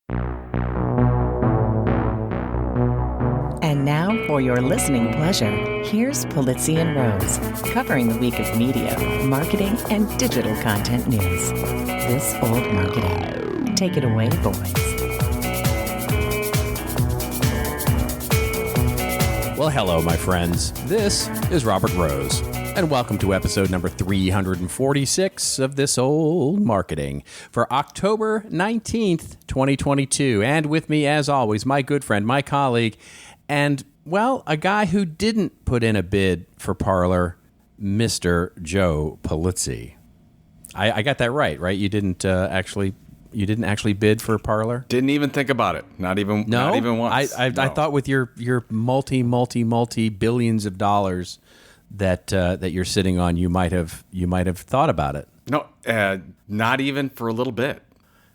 And now, for your listening pleasure, here's Polizzi and Rose, covering the week of media, marketing, and digital content news. This Old Marketing. Take it away, boys. Well, hello, my friends. This is Robert Rose, and welcome to episode number 346 of This Old Marketing for October 19th, 2022. And with me, as always, my good friend, my colleague, and, well, a guy who didn't put in a bid for Parler, Mr. Joe Polizzi. I got that right? You didn't actually bid for Parler? Didn't even think about it. Not even once. I thought with your multi billions of dollars that you're sitting on, you might have thought about it. No, not even for a little bit.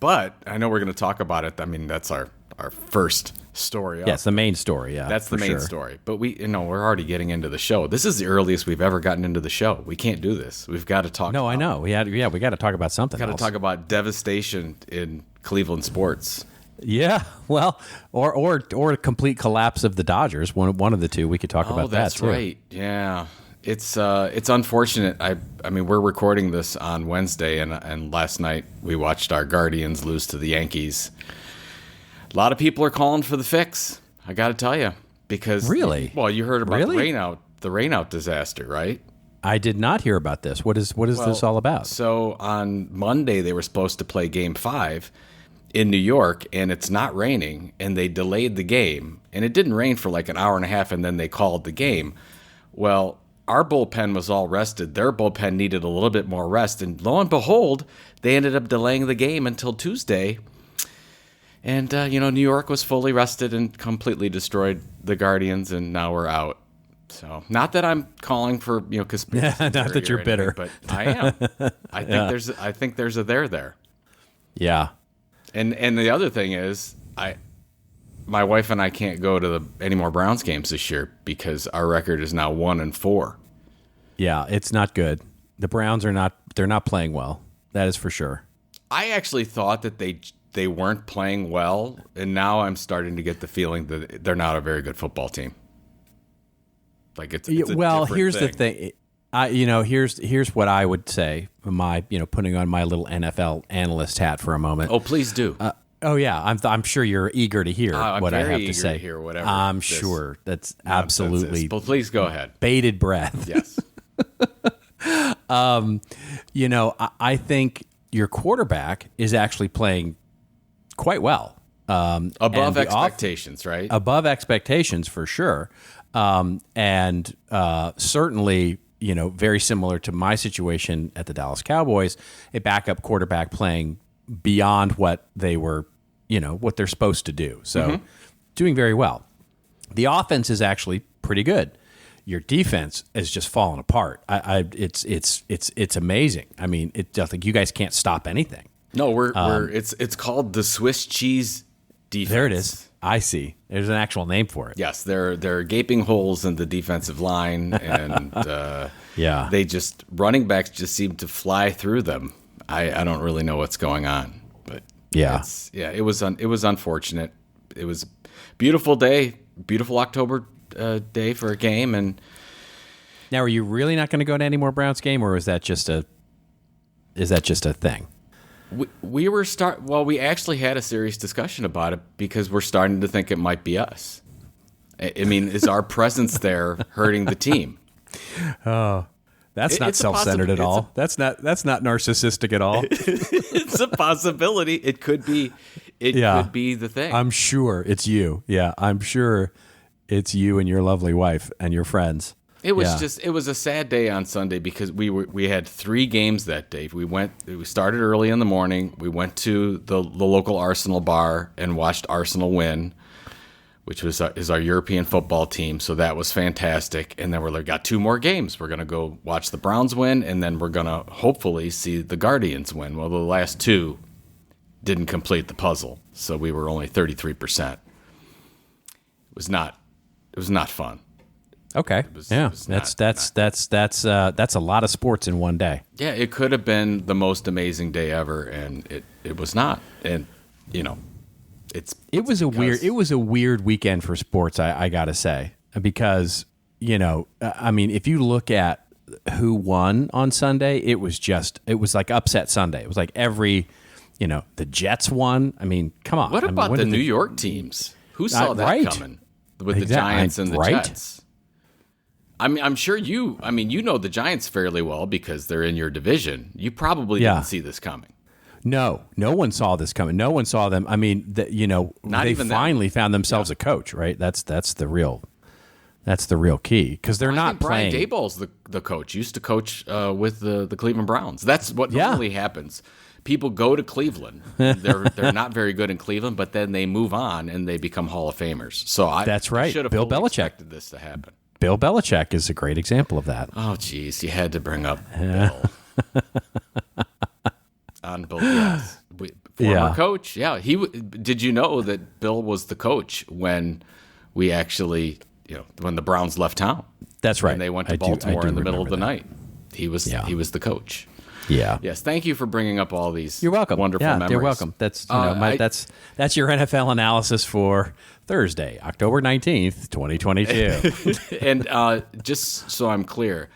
But I know we're going to talk about it. I mean, that's our first story. Yes, the main story. Yeah, that's the main story. But we're already getting into the show. This is the earliest we've ever gotten into the show. We can't do this. We've got to talk. No, I know. We got to talk about something. Got to talk about devastation in Cleveland sports. Yeah, well, or a complete collapse of the Dodgers. One of the two. We could talk about that too. That's right. Yeah. It's unfortunate. I mean, we're recording this on Wednesday, and last night we watched our Guardians lose to the Yankees. A lot of people are calling for the fix. I got to tell you, because really, well, you heard about the rainout disaster, right? I did not hear about this. What is this all about? So on Monday they were supposed to play Game 5 in New York, and it's not raining, and they delayed the game, and it didn't rain for like an hour and a half, and then they called the game. Well, our bullpen was all rested. Their bullpen needed a little bit more rest, and lo and behold, they ended up delaying the game until Tuesday. And, New York was fully rested and completely destroyed the Guardians, and now we're out. So, not that I'm calling for, conspiracy theory. Not that you're bitter. But I am. I think there's a there. Yeah. And the other thing is, my wife and I can't go to any more Browns games this year because our record is now 1-4. Yeah, it's not good. The Browns they're not playing well. That is for sure. I actually thought that they weren't playing well, and now I'm starting to get the feeling that they're not a very good football team. Like it's well, here's thing. the thing. Here's what I would say. Putting on my little NFL analyst hat for a moment. Oh, please do. I'm sure you're eager to hear what I have to say. To hear whatever. I'm sure that's absolutely. But please go ahead. Bated breath. Yes. I think your quarterback is actually playing quite well. Above expectations, right? Above expectations for sure. And certainly, very similar to my situation at the Dallas Cowboys, a backup quarterback playing beyond what they were, what they're supposed to do. So doing very well. The offense is actually pretty good. Your defense is just falling apart. It's amazing. I mean, I think you guys can't stop anything. No, it's called the Swiss cheese defense. There it is. I see. There's an actual name for it. Yes, there are gaping holes in the defensive line, and running backs just seem to fly through them. I don't really know what's going on, but it was unfortunate. It was a beautiful day, beautiful October day for a game. And now, are you really not going to go to any more Browns game, or is that just a thing? We actually had a serious discussion about it because we're starting to think it might be us. I mean, is our presence there hurting the team? Oh, that's not self-centered at all. That's not narcissistic at all. It's a possibility. It could be. Could be the thing. I'm sure it's you. Yeah, I'm sure it's you and your lovely wife and your friends. It was it was a sad day on Sunday because we had 3 games that day. We started early in the morning. We went to the local Arsenal bar and watched Arsenal win, which is our European football team. So that was fantastic. And then we got 2 more games. We're going to go watch the Browns win, and then we're going to hopefully see the Guardians win. Well, the last 2 didn't complete the puzzle, so we were only 33%. It was not fun. Okay. That's a lot of sports in one day. Yeah, it could have been the most amazing day ever, and it was not. And It was a weird weekend for sports. I gotta say, because I mean, if you look at who won on Sunday, it was like upset Sunday. It was like the Jets won. I mean, come on. What about the New York teams? Who saw that coming with the Giants and the Jets? I mean, I'm sure you know the Giants fairly well because they're in your division. You probably didn't see this coming. No one saw this coming. No one saw them. I mean, they finally found themselves a coach, right? That's the real key, because they're not playing. Brian Daboll's the coach. Used to coach with the Cleveland Browns. That's what normally happens. People go to Cleveland. They're not very good in Cleveland, but then they move on and they become Hall of Famers. So that's right. I should have Bill Belichick expected this to happen. Bill Belichick is a great example of that. Oh, geez, you had to bring up Bill. Yes. Former coach. Yeah, did you know that Bill was the coach when we actually, when the Browns left town? That's right. And they went to Baltimore in the middle of the night. He was the coach. Yeah. Yes. Thank you for bringing up all these. You're welcome. Wonderful memories. You're welcome. That's that's your NFL analysis for Thursday, October 19th, 2022. And just so I'm clear,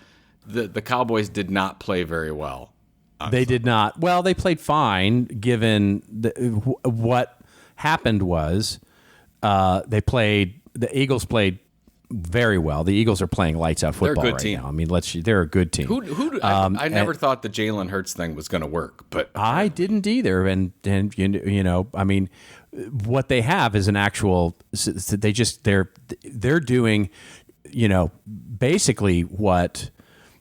the Cowboys did not play very well. They did not. Well, they played fine, given what happened was the Eagles played very well. The Eagles are playing lights out football right team. Now. I mean, they're a good team. I never thought the Jalen Hurts thing was going to work, but I didn't either. And I mean, what they have is an actual. They're doing, basically what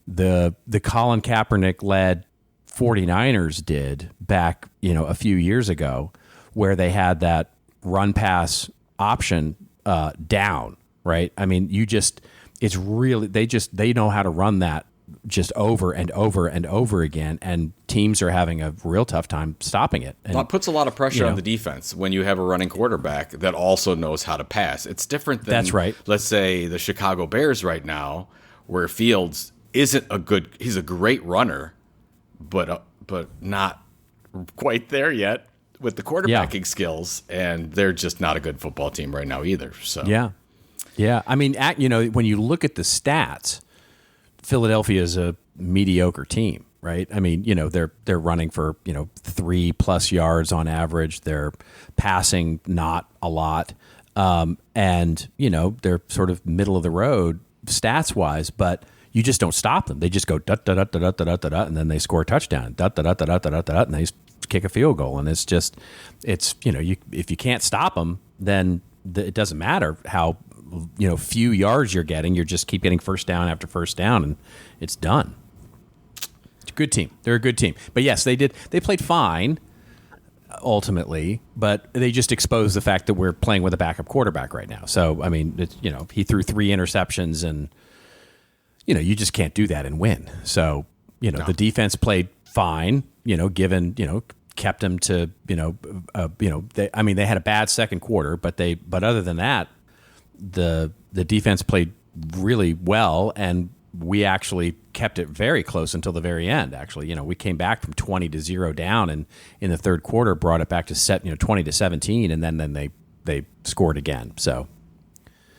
the Colin Kaepernick led 49ers did back, a few years ago, where they had that run pass option down. Right. I mean, they know how to run that just over and over and over again. And teams are having a real tough time stopping it. And that puts a lot of pressure on the defense when you have a running quarterback that also knows how to pass. It's different than, that's right. Let's say the Chicago Bears right now, where Fields he's a great runner, but not quite there yet with the quarterbacking skills. And they're just not a good football team right now either. So, yeah, I mean, when you look at the stats, Philadelphia is a mediocre team, right? I mean, they're running for 3+ yards on average. They're passing not a lot, and they're sort of middle of the road stats wise. But you just don't stop them. They just go da da da da da da da da, and then they score a touchdown. Da da da da da da da, and they kick a field goal. And it's if you can't stop them, then it doesn't matter how few yards you're getting. You just keep getting first down after first down, and it's done. It's a good team. They're a good team. But yes, they played fine ultimately, but they just exposed the fact that we're playing with a backup quarterback right now. So I mean, he threw 3 interceptions, and you just can't do that and win. So the defense played fine. Kept them to they had a bad second quarter, but other than that, the defense played really well, and we actually kept it very close until the very end. Actually, we came back from 20-0 down, and in the third quarter brought it back to 20-17, and then they scored again. So.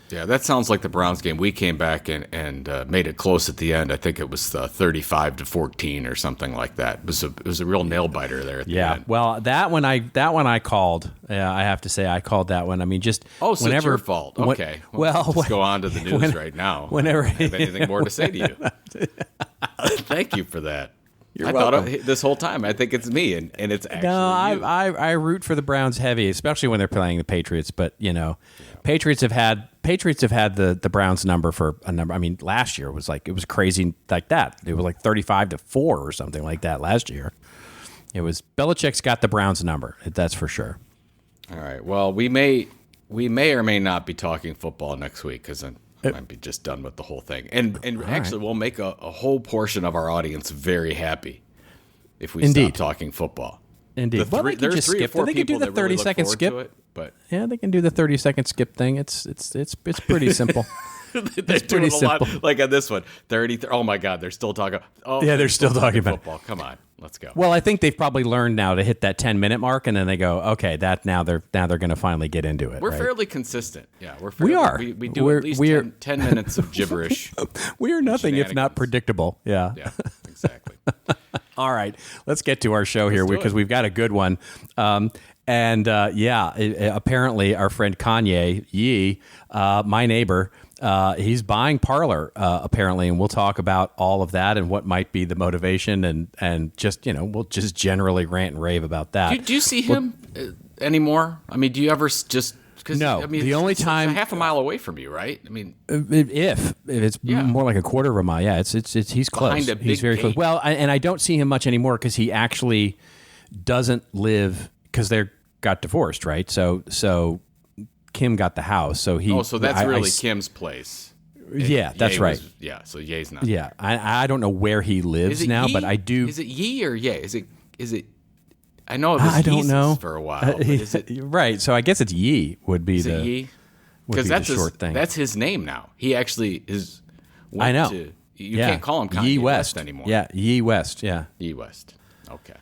Yeah, that sounds like the Browns game. We came back and made it close at the end. I think it was 35-14 or something like that. It was a real nail biter there at the end. Well, that one I called. I have to say I called that one. I mean, just so it's your fault. Okay. Let's go on to the news right now. Whenever I have anything more to say to you. Thank you for that. You're welcome. Thought this whole time I think it's me, and it's actually you. I root for the Browns heavy, especially when they're playing the Patriots. But Patriots have had the Browns number for a number. I mean, last year it was crazy like that. It was like 35-4 or something like that last year. It was Belichick's got the Browns number. That's for sure. All right. Well, we may or may not be talking football next week because I might be just done with the whole thing. And actually, we'll make a whole portion of our audience very happy if we stop talking football. Indeed. There's 3 or 4 they can do the 30-second skip. To it, but yeah, they can do the 30-second skip thing. It's pretty simple. They're doing pretty a lot, simple. like on this one, 30. Oh my God, they're still talking. Oh, Yeah, they're still talking about football. Come on, let's go. Well, I think they've probably learned now to hit that 10-minute mark, and then they go, okay, now they're going to finally get into it. We're right? fairly consistent. Yeah, We are. We do We're- at least we're- 10 minutes of gibberish. We are nothing if not Shenanigans. predictable. Yeah. Yeah, exactly. All right, let's get to our show here do because it. we've got a good one. Apparently our friend Kanye Yee, my neighbor, he's buying Parler apparently, and we'll talk about all of that and what might be the motivation and just we'll just generally rant and rave about that. Do you see him anymore? I mean, do you ever just? Cause, No, I mean, the only it's time- a half a mile away from you, right? I mean, If it's Yeah. more like a quarter of a mile, yeah, it's he's close. Behind a He's big very close. gate. Well, and I don't see him much anymore because he actually doesn't live because they got divorced, right? So Kim got the house, so he. so that's really Kim's place. Yeah, that's Ye right. Yeah, so Ye's not. Yeah, I don't know where he lives Is it now, Ye? but I do. Is it Ye or Ye? Is it? I know it was I don't Yeezus know for a while. But is it? right? So I guess it's Yee would be Is the it Ye? would Because be that's the short thing. That's his name now. He actually is. I know. You can't call him Kanye Yee West anymore. Yeah, Yee West. Yeah. Ye West. Okay.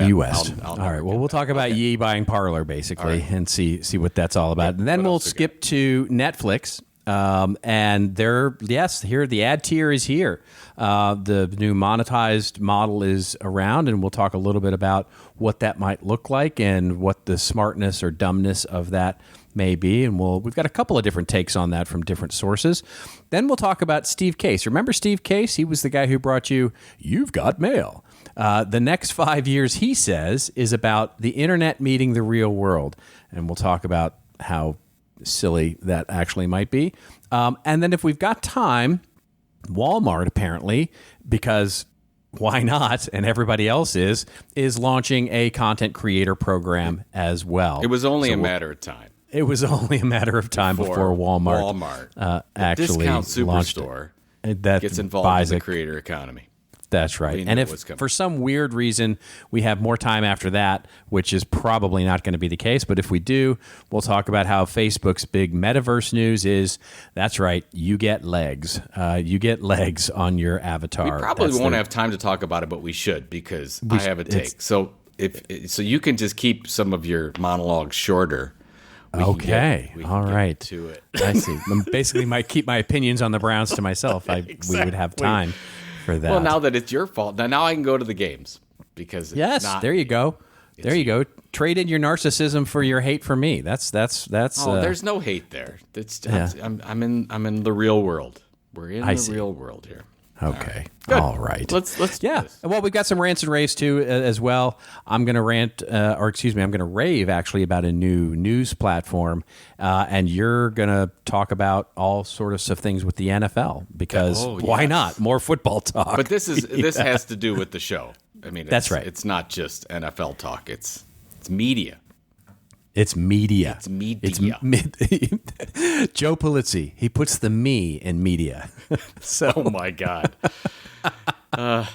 Yee West. I'll All never get get Well, we'll that. talk about Yee buying Parler basically and see what that's all about. And then what we'll else we skip to Netflix. And here the ad tier is here. The new monetized model is around, and we'll talk a little bit about what that might look like and what the smartness or dumbness of that may be. And we've got a couple of different takes on that from different sources. Then we'll talk about Steve Case. Remember Steve Case? He was the guy who brought you You've Got Mail. The next 5 years, he says, is about the internet meeting the real world. And we'll talk about how silly that actually might be. And then if we've got time, Walmart apparently, because why not, and everybody else is launching a content creator program as well. It was only a matter of time. It was only a matter of time before Walmart actually discount launched superstore it. That gets involved buys in it. the creator economy. That's right. We knew And it if was coming. for some weird reason we have more time after that, which is probably not going to be the case, but if we do, we'll talk about how Facebook's big metaverse news is, that's right, you get legs. You get legs on your avatar. We probably That's won't their- have time to talk about it, but we should because I have a take. So so you can just keep some of your monologues shorter. We can Okay. get- we can All get right. to it. I see. Basically, might keep my opinions on the Browns to myself. We would have Exactly. time for that. Well, now that it's your fault, now I can go to the games because it's yes, not, there you go. There you go. Trade in your narcissism for your hate for me. That's. Oh, there's no hate there. I'm in the real world. We're in the real world here. Okay. Good. All right. Let's do this. Well, we've got some rants and raves too as well. I'm going to I'm going to rave actually about a new news platform, and you're going to talk about all sorts of things with the NFL because why yes. not? More football talk. But this has to do with the show. I mean, That's right. It's not just NFL talk. It's media. It's media. It's media. Joe Pulizzi. He puts the me in media. So Oh my God. That's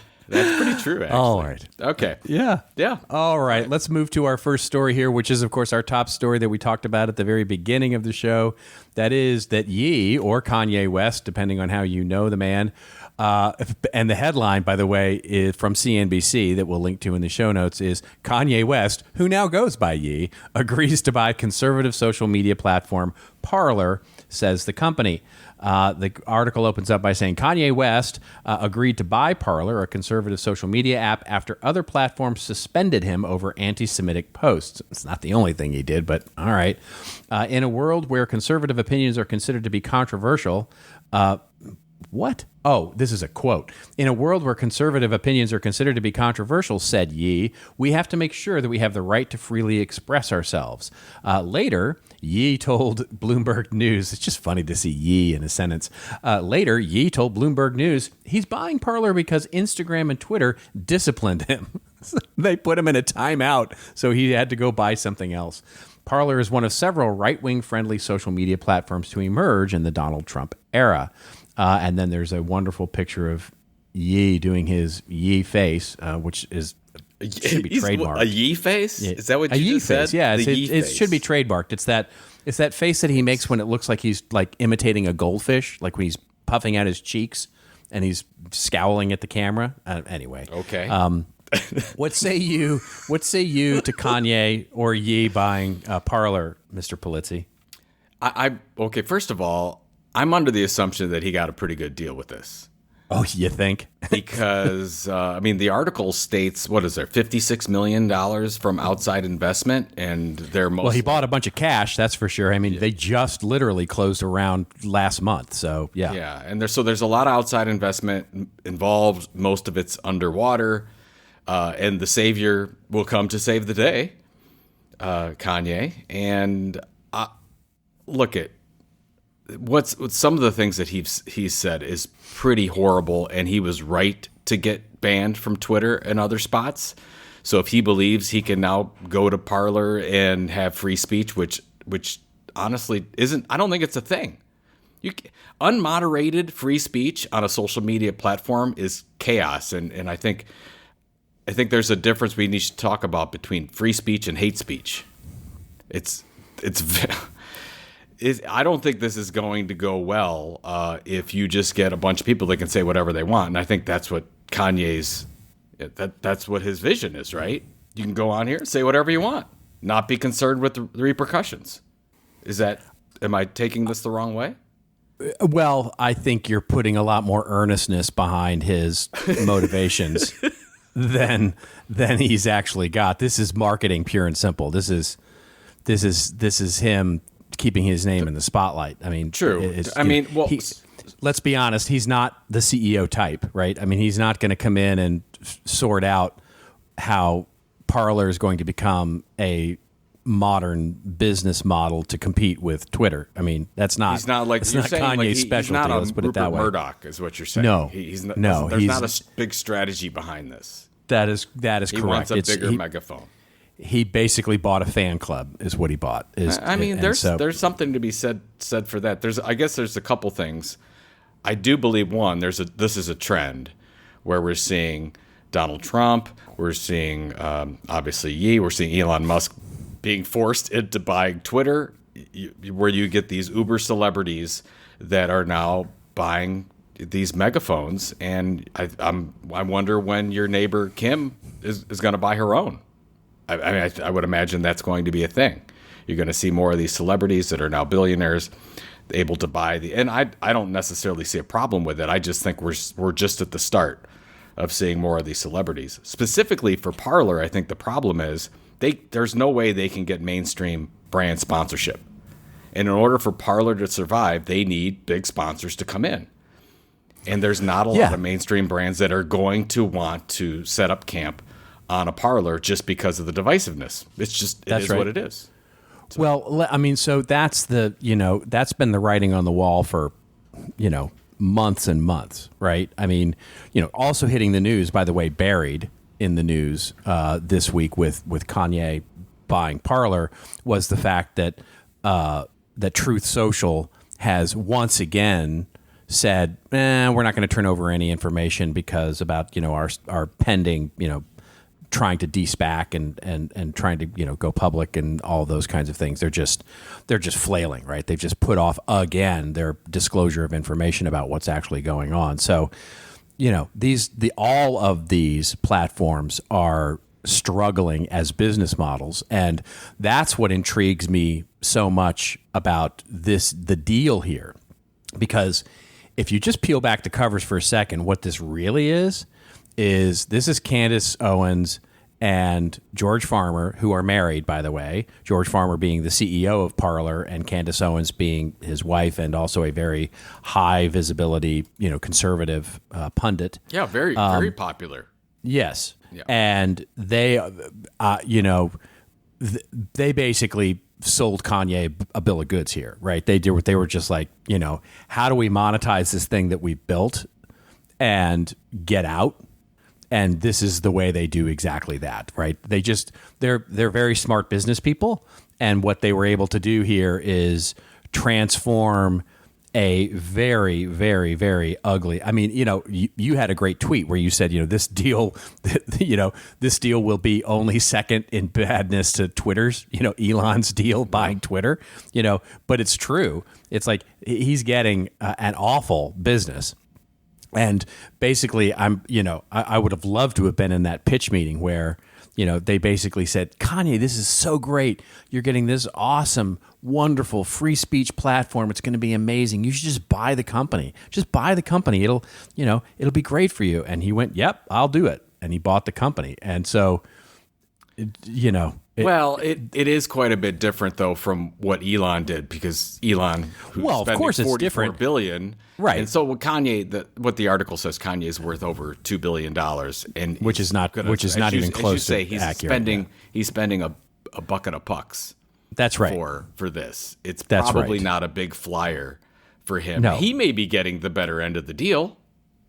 pretty true, actually. all right. Okay. Yeah. Yeah. All right. Let's move to our first story here, which is, of course, our top story that we talked about at the very beginning of the show. That is that Ye, or Kanye West, depending on how you know the man, and the headline, by the way, is from CNBC that we'll link to in the show notes is Kanye West, who now goes by Ye, agrees to buy conservative social media platform Parler, says the company. The article opens up by saying Kanye West agreed to buy Parler, a conservative social media app, after other platforms suspended him over anti-Semitic posts. It's not the only thing he did, but all right. In a world where conservative opinions are considered to be controversial, what? Oh, this is a quote. In a world where conservative opinions are considered to be controversial, said Ye, we have to make sure that we have the right to freely express ourselves. Later, Ye told Bloomberg News, it's just funny to see Ye in a sentence. Later, Ye told Bloomberg News he's buying Parler because Instagram and Twitter disciplined him. They put him in a timeout, so he had to go buy something else. Parler is one of several right-wing friendly social media platforms to emerge in the Donald Trump era. And then there's a wonderful picture of Ye doing his Ye face, which is It should be He's trademarked. a Yee face? Yeah. Is that what a you Yee just said? face? Yeah, The Yee it face. should be trademarked. It's that face that he makes when it looks like he's like imitating a goldfish, like when he's puffing out his cheeks and he's scowling at the camera. Anyway, Okay. what say you to Kanye or Yee buying Parler, Mr. Polizzi? Okay, first of all, I'm under the assumption that he got a pretty good deal with this. Oh, you think? Because, the article states, what is there, $56 million from outside investment, and they're most... Well, he bought a bunch of cash, that's for sure. I mean, they just literally closed around last month, so yeah. Yeah, and there's a lot of outside investment involved. Most of it's underwater, and the savior will come to save the day, Kanye. And look at what's some of the things that he's said is pretty horrible, and he was right to get banned from Twitter and other spots. So if he believes he can now go to Parler and have free speech, which honestly isn't, I don't think it's a thing. Unmoderated free speech on a social media platform is chaos, and I think there's a difference we need to talk about between free speech and hate speech. I don't think this is going to go well if you just get a bunch of people that can say whatever they want. And I think that's what that's what his vision is, right? You can go on here and say whatever you want, not be concerned with the repercussions. Am I taking this the wrong way? Well, I think you're putting a lot more earnestness behind his motivations than he's actually got. This is marketing, pure and simple. This is him keeping his name in the spotlight. I mean, true. Let's be honest. He's not the CEO type, right? I mean, he's not going to come in and sort out how Parler is going to become a modern business model to compete with Twitter. I mean, that's not. He's not like you're saying. Kanye's specialty. He's not let's put it that Rupert way. Murdoch, is what you're saying. No, he's not. No, there's not a big strategy behind this. That is correct. He wants a bigger megaphone. He basically bought a fan club, is what he bought. There's something to be said for that. I guess there's a couple things. I do believe one. This is a trend where we're seeing Donald Trump. We're seeing obviously Yee. We're seeing Elon Musk being forced into buying Twitter, where you get these uber celebrities that are now buying these megaphones. And I wonder when your neighbor Kim is going to buy her own. I would imagine that's going to be a thing. You're going to see more of these celebrities that are now billionaires able to buy and I don't necessarily see a problem with it. I just think we're just at the start of seeing more of these celebrities. Specifically for Parler, I think the problem is there's no way they can get mainstream brand sponsorship. And in order for Parler to survive, they need big sponsors to come in. And there's not a lot of mainstream brands that are going to want to set up camp on a Parler just because of the divisiveness. It is what it is. So. Well, I mean, so that's been the writing on the wall for, months and months, right? I mean, also hitting the news, by the way, buried in the news this week with Kanye buying Parler was the fact that that Truth Social has once again said, we're not going to turn over any information because about our pending trying to de-SPAC and trying to go public and all those kinds of things. They're just flailing, right? They've just put off again their disclosure of information about what's actually going on. So all of these platforms are struggling as business models, and that's what intrigues me so much about the deal here, because if you just peel back the covers for a second, what this really is Candace Owens and George Farmer, who are married, by the way. George Farmer being the CEO of Parler, and Candace Owens being his wife, and also a very high visibility, conservative pundit. Yeah, very popular. Yes, yeah. And they, they basically sold Kanye a bill of goods here, right? They were just like, how do we monetize this thing that we built and get out? And this is the way they do exactly that, right? They're very smart business people, and what they were able to do here is transform a very, very, very ugly. I mean, you had a great tweet where you said, this deal, this deal will be only second in badness to Twitter's, Elon's deal buying Twitter, but it's true. It's like he's getting an awful business. And basically, I would have loved to have been in that pitch meeting where, they basically said, Kanye, this is so great. You're getting this awesome, wonderful free speech platform. It's going to be amazing. You should just buy the company. Just buy the company. It'll be great for you. And he went, yep, I'll do it. And he bought the company. And so, it is quite a bit different though from what Elon did, because Elon, of course it's different. $44 billion, right? And so what the article says, Kanye is worth over $2 billion, and which is not even close to accurate. He's spending a bucket of pucks. That's right. For this, it's probably not a big flyer for him. No. He may be getting the better end of the deal.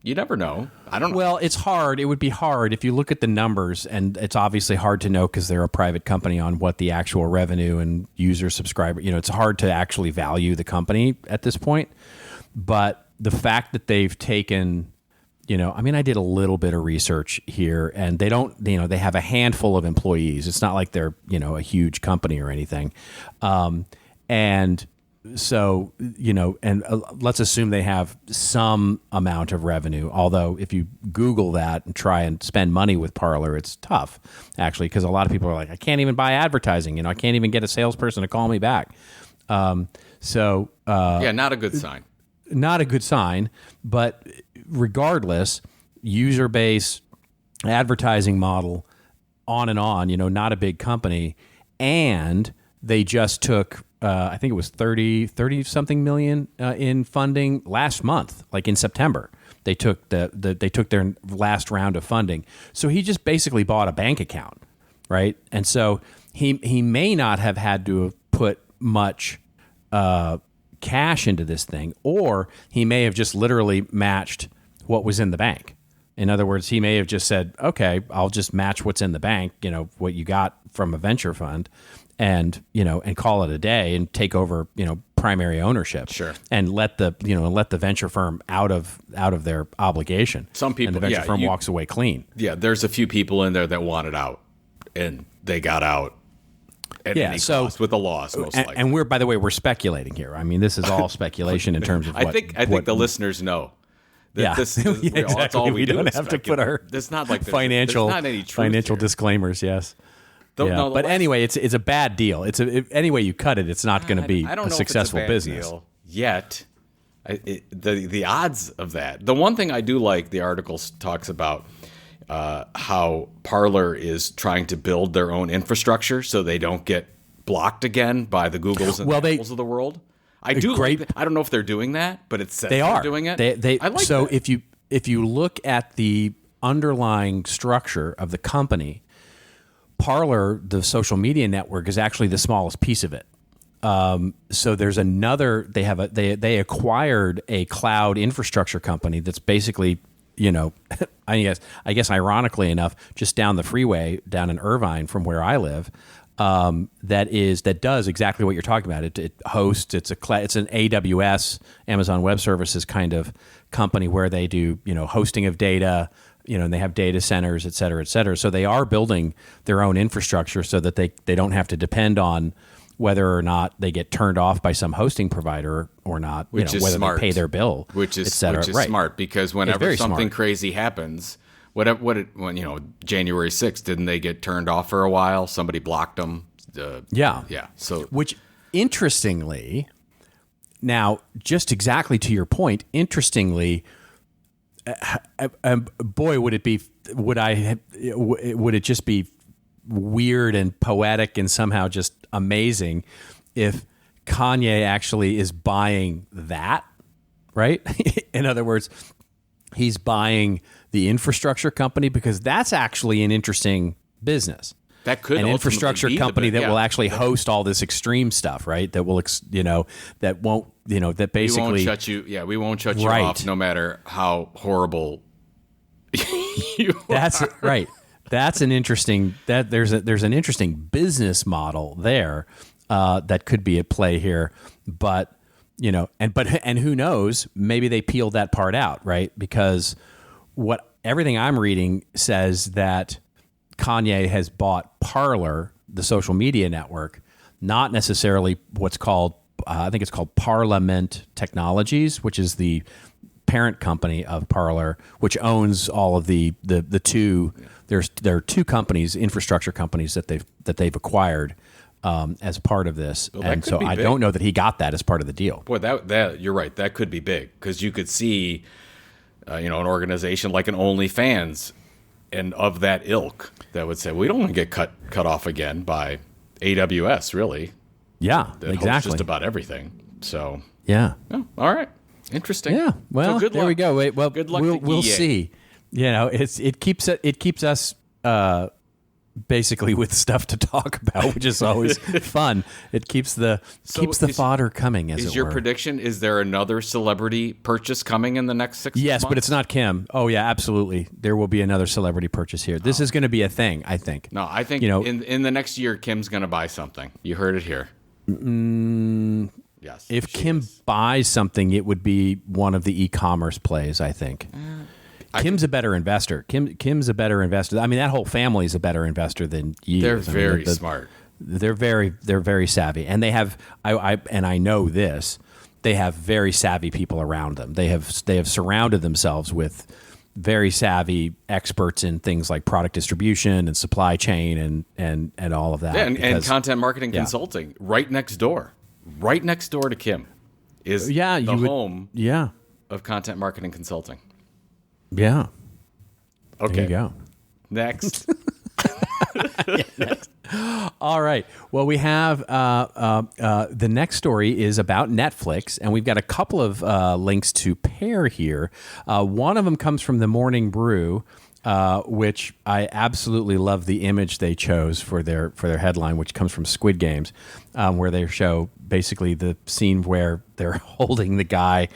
You never know. I don't know. Well, it's hard. It would be hard if you look at the numbers, and it's obviously hard to know because they're a private company on what the actual revenue and user subscriber. It's hard to actually value the company at this point. But the fact that they've taken, I did a little bit of research here, and they don't, they have a handful of employees. It's not like they're, a huge company or anything. And so, and let's assume they have some amount of revenue. Although if you Google that and try and spend money with Parler, it's tough, actually, because a lot of people are like, I can't even buy advertising. I can't even get a salesperson to call me back. Not a good sign. Not a good sign. But regardless, user base, advertising model, on and on, not a big company. And they just took, I think it was 30 something million in funding last month, like in September. They took they took their last round of funding. So he just basically bought a bank account, right? And so he may not have had to have put much cash into this thing, or he may have just literally matched what was in the bank. In other words, he may have just said, okay, I'll just match what's in the bank, what you got from a venture fund, and call it a day and take over, primary ownership. Sure. And let the venture firm out of their obligation. Some people, and the venture firm walks away clean. Yeah, there's a few people in there that wanted out, and they got out at any cost, with a loss, most likely. And by the way, we're speculating here. I mean, this is all speculation in terms of what... I think the listeners know. Exactly. That's all we don't have to put our financial disclaimers. Yes. But anyway, it's a bad deal. Any way you cut it, it's not going to be a successful business deal yet. The odds of that. The one thing I do like, the article talks about how Parler is trying to build their own infrastructure so they don't get blocked again by the Googles and the Apples of the world. I do like that. I don't know if they're doing that, but it says they're doing it. I like so that. if you look at the underlying structure of the company, Parler, the social media network, is actually the smallest piece of it. So there's another. They acquired a cloud infrastructure company that's basically, I guess ironically enough, just down the freeway down in Irvine from where I live. That does exactly what you're talking about. It hosts. It's an AWS, Amazon Web Services kind of company where they do hosting of data. And they have data centers, et cetera, et cetera. So they are building their own infrastructure so that they don't have to depend on whether or not they get turned off by some hosting provider or not. Which is whether smart. They pay their bill, which is right. Smart, because whenever something crazy happens. When January 6th, didn't they get turned off for a while? Somebody blocked them. Yeah. So, which interestingly, now just exactly to your point, interestingly, boy, would it just be weird and poetic and somehow just amazing if Kanye actually is buying that, right? In other words, he's buying the infrastructure company, because that's actually an interesting business. That could an infrastructure company that will actually host all this extreme stuff, right? That will, that won't, that basically we won't shut you off, no matter how horrible you That's are. Right. That's an interesting. There's an interesting business model there that could be at play here, but and who knows, maybe they peeled that part out, right? Because everything I'm reading says that Kanye has bought Parler, the social media network, not necessarily what's called, I think it's called Parliament Technologies, which is the parent company of Parler, which owns all of the two. There are two companies, infrastructure companies that they've acquired as part of this, and so I don't know that he got that as part of the deal. Boy, that you're right. That could be big because you could see, an organization like an OnlyFans, and of that ilk that would say we don't want to get cut off again by AWS, really. Yeah, that exactly. Just about everything. So yeah. Oh, all right. Interesting. Yeah. Well, so good there luck. we go. Wait, well, good luck we'll see. It keeps us basically with stuff to talk about, which is always fun. It keeps the fodder coming. As is it your were. prediction? Is there another celebrity purchase coming in the next 6 months? Yes, but it's not Kim. Oh yeah, absolutely. There will be another celebrity purchase here. This is going to be a thing, I think. No, I think in the next year, Kim's going to buy something. You heard it here. Yes. If Kim buys something, it would be one of the e-commerce plays, I think. Kim's a better investor. Kim's a better investor. I mean, that whole family is a better investor than you. They're very smart. They're very savvy, and they have. I know this. They have very savvy people around them. They have surrounded themselves with very savvy experts in things like product distribution and supply chain and all of that. Yeah, and content marketing consulting right next door. Right next door to Kim is home of content marketing consulting. Yeah. Okay. There you go. Next. Next. All right. Well, we have the next story is about Netflix, and we've got a couple of links to pair here. One of them comes from the Morning Brew, which I absolutely love the image they chose for their headline, which comes from Squid Games, where they show basically the scene where they're holding the guy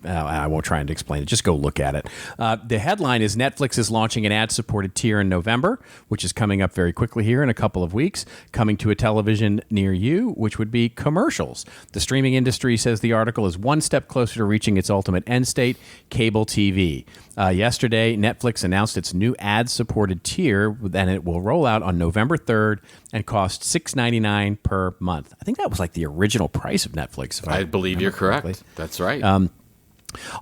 I won't try and explain it. Just go look at it. The headline is Netflix is launching an ad-supported tier in November, which is coming up very quickly here in a couple of weeks, coming to a television near you, which would be commercials. The streaming industry, says the article, is one step closer to reaching its ultimate end state, cable TV. Yesterday, Netflix announced its new ad-supported tier, and it will roll out on November 3rd and cost $6.99 per month. I think that was like the original price of Netflix. I believe you're correct. Correctly. That's right.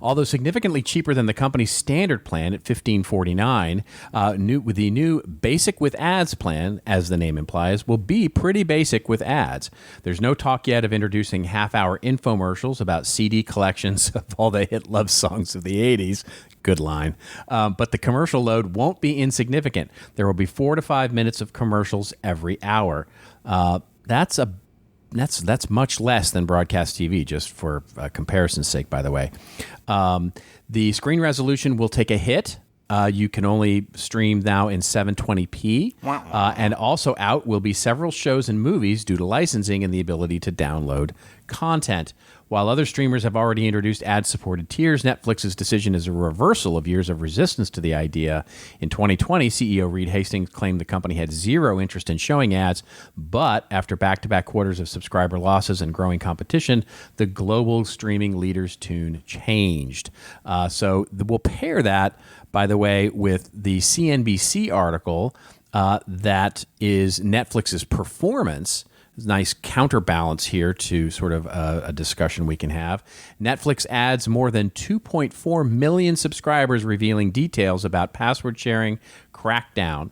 Although significantly cheaper than the company's standard plan at $15.49, with the new Basic with Ads plan, as the name implies, will be pretty basic with ads. There's no talk yet of introducing half-hour infomercials about CD collections of all the hit love songs of the 80s. Good line. But the commercial load won't be insignificant. There will be 4 to 5 minutes of commercials every hour. That's much less than broadcast TV, just for comparison's sake, by the way. The screen resolution will take a hit. You can only stream now in 720p. And also out will be several shows and movies due to licensing and the ability to download content. While other streamers have already introduced ad-supported tiers, Netflix's decision is a reversal of years of resistance to the idea. In 2020, CEO Reed Hastings claimed the company had zero interest in showing ads, but after back-to-back quarters of subscriber losses and growing competition, the global streaming leader's tune changed. So we'll pair that, by the way, with the CNBC article that is Netflix's performance. Nice counterbalance here to sort of a discussion we can have. Netflix adds more than 2.4 million subscribers, revealing details about password sharing crackdown.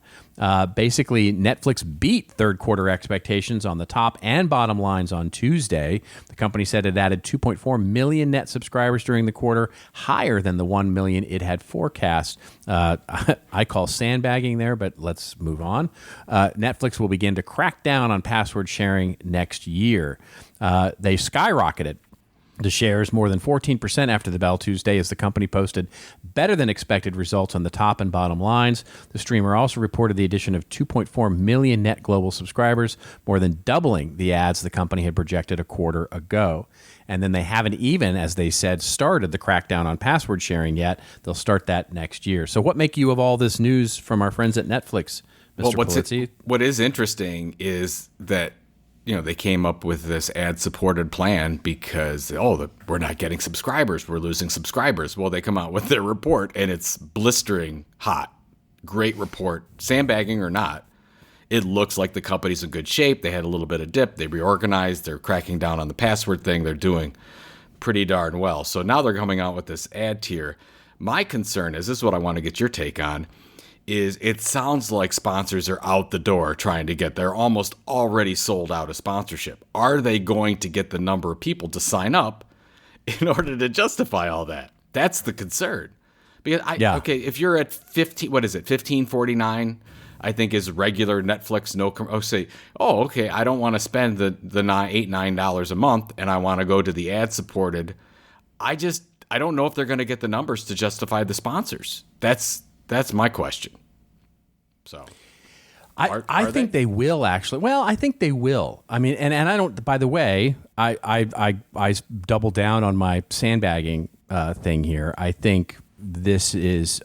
Basically, Netflix beat third quarter expectations on the top and bottom lines on Tuesday. The company said it added 2.4 million net subscribers during the quarter, higher than the 1 million it had forecast. I call sandbagging there, but let's move on. Netflix will begin to crack down on password sharing next year. They skyrocketed the shares more than 14% after the bell Tuesday as the company posted better than expected results on the top and bottom lines. The streamer also reported the addition of 2.4 million net global subscribers, more than doubling the ads the company had projected a quarter ago. And then they haven't even, as they said, started the crackdown on password sharing yet. They'll start that next year. So what make you of all this news from our friends at Netflix, Mr. Polizzi? What is interesting is that they came up with this ad-supported plan because, we're not getting subscribers. We're losing subscribers. Well, they come out with their report, and it's blistering hot. Great report. Sandbagging or not, it looks like the company's in good shape. They had a little bit of dip. They reorganized. They're cracking down on the password thing. They're doing pretty darn well. So now they're coming out with this ad tier. My concern is, this is what I want to get your take on, is it sounds like sponsors are out the door trying to get, they're almost already sold out of sponsorship. Are they going to get the number of people to sign up in order to justify all that? That's the concern. Because okay, if you're at 15, what is it, $15.49, I think is regular Netflix, okay, I don't want to spend the $9 a month and I want to go to the ad supported. I don't know if they're going to get the numbers to justify the sponsors. That's my question. So, I think they will actually. Well, I think they will. I mean, and I don't. By the way, I double down on my sandbagging thing here. I think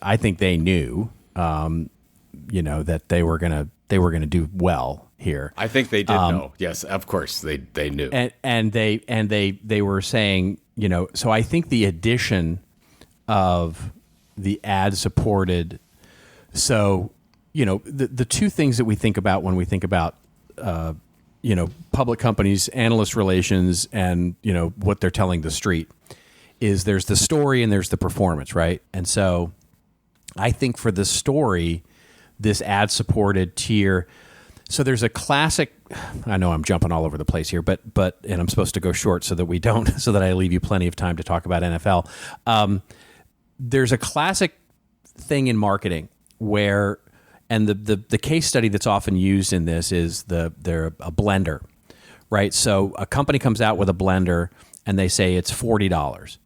I think they knew, that they were gonna do well here. I think they did know. Yes, of course they knew. And they were saying, So I think the addition of the ad-supported. So, the two things that we think about when we think about, public companies, analyst relations, and, what they're telling the street is there's the story and there's the performance, right? And so I think for the story, this ad-supported tier, so there's a classic, I know I'm jumping all over the place here, but and I'm supposed to go short so that I leave you plenty of time to talk about NFL. There's a classic thing in marketing where, and the case study that's often used in this is they're a blender, right? So a company comes out with a blender and they say it's $40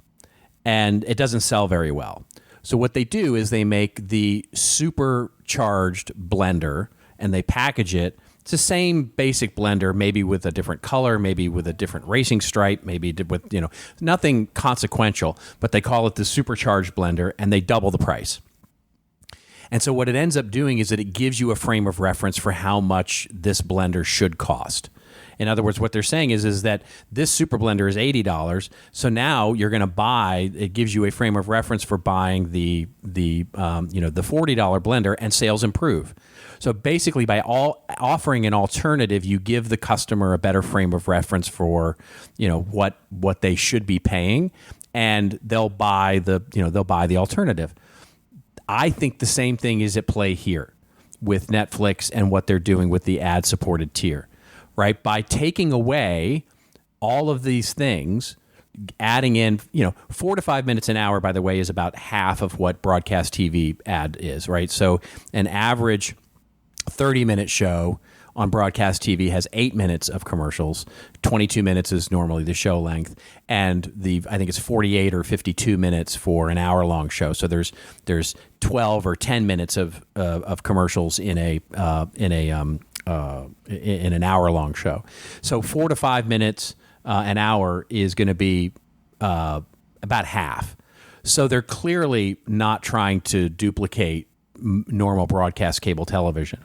and it doesn't sell very well. So what they do is they make the supercharged blender and they package it. It's the same basic blender, maybe with a different color, maybe with a different racing stripe, maybe with, nothing consequential, but they call it the supercharged blender and they double the price. And so what it ends up doing is that it gives you a frame of reference for how much this blender should cost. In other words, what they're saying is that this super blender is $80. So now you're going to buy, it gives you a frame of reference for buying the $40 blender, and sales improve. So basically, by offering an alternative, you give the customer a better frame of reference for, what they should be paying, and they'll buy the alternative. I think the same thing is at play here with Netflix and what they're doing with the ad-supported tier, right? By taking away all of these things, adding in, 4 to 5 minutes an hour, by the way, is about half of what broadcast TV ad is, right? So an average 30-minute show on broadcast TV has 8 minutes of commercials. 22 minutes is normally the show length, and I think it's 48 or 52 minutes for an hour-long show. So there's 12 or 10 minutes of commercials in an hour-long show. So 4 to 5 minutes an hour is going to be about half. So they're clearly not trying to duplicate normal broadcast cable television.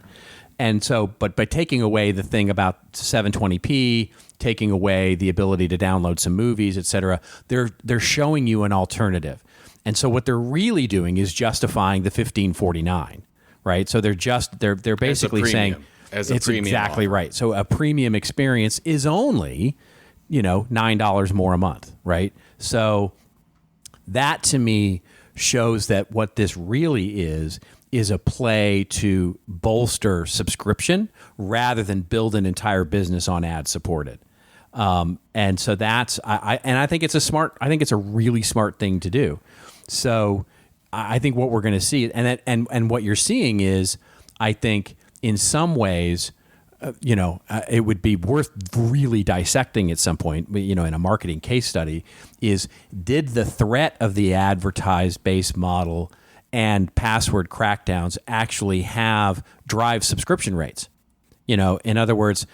And so, but by taking away the thing about 720p, taking away the ability to download some movies, et cetera, they're showing you an alternative. And so what they're really doing is justifying the $15.49, right? So they're basically saying it's exactly offer. Right. So a premium experience is only, $9 more a month, right? So that to me shows that what this really is a play to bolster subscription rather than build an entire business on ad supported. And so that's, I think it's a really smart thing to do. So I think what we're going to see, and what you're seeing is, I think in some ways, it would be worth really dissecting at some point, in a marketing case study, is did the threat of the advertised based model and password crackdowns actually drive subscription rates? In other words,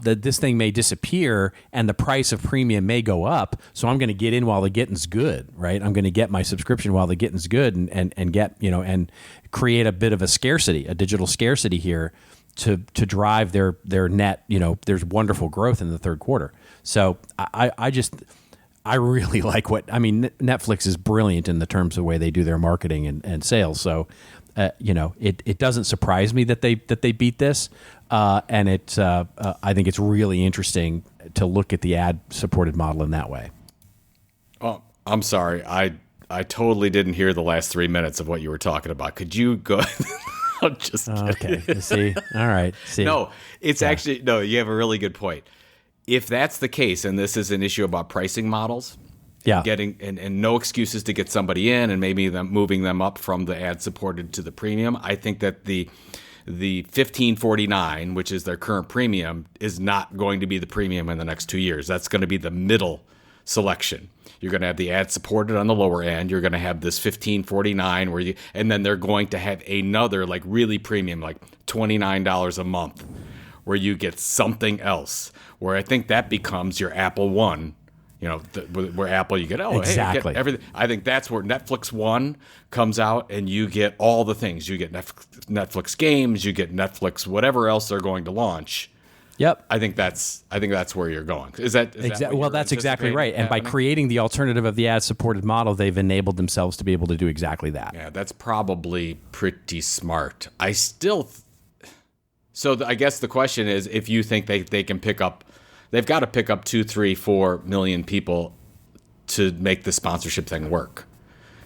this thing may disappear and the price of premium may go up, so I'm going to get in while the getting's good, right? I'm going to get my subscription while the getting's good and get, and create a bit of a digital scarcity here to drive their net. There's wonderful growth in the third quarter. So I really like Netflix is brilliant in the terms of the way they do their marketing and sales. So, it doesn't surprise me that they beat this. And I think it's really interesting to look at the ad-supported model in that way. Oh, I'm sorry. I totally didn't hear the last 3 minutes of what you were talking about. Could you go? I'm just kidding. Okay. See? All right. See? No, it's actually, no, you have a really good point. If that's the case, and this is an issue about pricing models, getting and no excuses to get somebody in, and maybe them moving them up from the ad supported to the premium, I think that the $15.49, which is their current premium, is not going to be the premium in the next 2 years. That's going to be the middle selection. You're going to have the ad supported on the lower end. You're going to have this $15.49 and then they're going to have another like really premium, like $29 a month, where you get something else. Where I think that becomes your Apple One. Where Apple, you get, exactly. Hey, you get everything. I think that's where Netflix One comes out, and you get all the things. You get Netflix games, you get Netflix whatever else they're going to launch. Yep. I think that's where you're going. Is that that's exactly right. And by creating the alternative of the ad-supported model, they've enabled themselves to be able to do exactly that. Yeah, that's probably pretty smart. I still. I guess the question is, if you think they can pick up. They've got to pick up 2, 3, 4 million people to make the sponsorship thing work.